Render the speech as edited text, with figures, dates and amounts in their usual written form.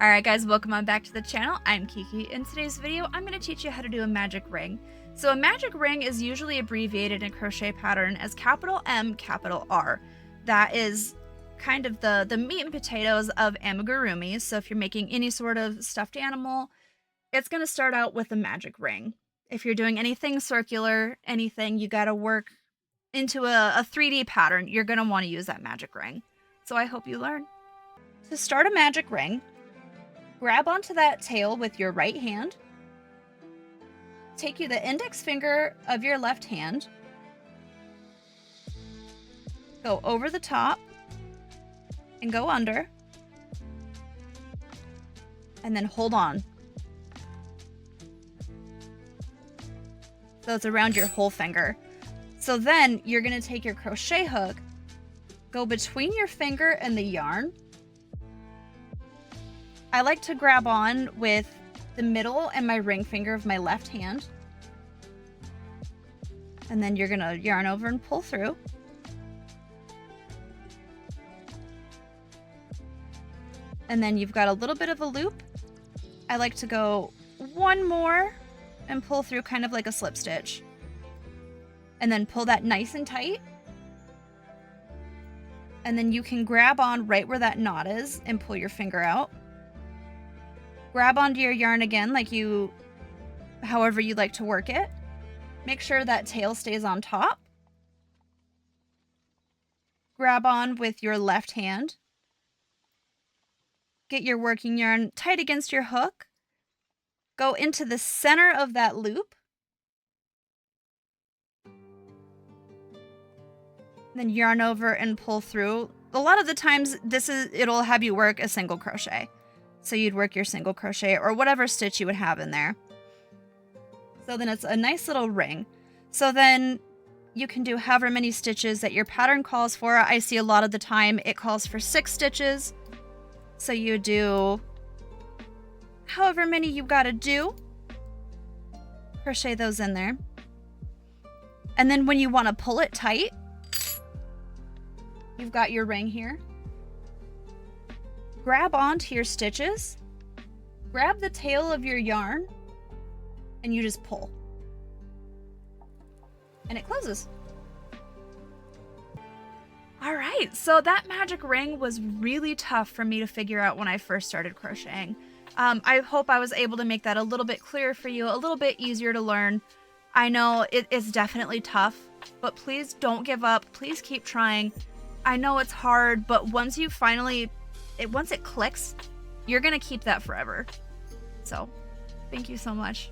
Alright guys, welcome on back to the channel. I'm Kiki. In today's video, I'm going to teach you how to do a magic ring. So a magic ring is usually abbreviated in a crochet pattern as capital M, capital R. That is kind of the meat and potatoes of amigurumi. So if you're making any sort of stuffed animal, it's going to start out with a magic ring. If you're doing anything circular, anything you got to work into a 3D pattern, you're going to want to use that magic ring. So I hope you learn. To start a magic ring, grab onto that tail with your right hand. Take you the index finger of your left hand. Go over the top and go under. And then hold on. So it's around your whole finger. So then you're going to take your crochet hook, go between your finger and the yarn. I like to grab on with the middle and my ring finger of my left hand. And then you're going to yarn over and pull through. And then you've got a little bit of a loop. I like to go one more and pull through kind of like a slip stitch. And then pull that nice and tight. And then you can grab on right where that knot is and pull your finger out. Grab onto your yarn again, however you like to work it. Make sure that tail stays on top. Grab on with your left hand. Get your working yarn tight against your hook. Go into the center of that loop. Then yarn over and pull through. A lot of the times it'll have you work a single crochet. So you'd work your single crochet or whatever stitch you would have in there. So then it's a nice little ring. So then you can do however many stitches that your pattern calls for. I see a lot of the time it calls for 6 stitches. So you do however many you've got to do. Crochet those in there. And then when you want to pull it tight, you've got your ring here. Grab onto your stitches, grab the tail of your yarn, and you just pull. And it closes. Alright, so that magic ring was really tough for me to figure out when I first started crocheting. I hope I was able to make that a little bit clearer for you, a little bit easier to learn. I know it is definitely tough, but please don't give up. Please keep trying. I know it's hard, but once you once it clicks, you're going to keep that forever. So, thank you so much.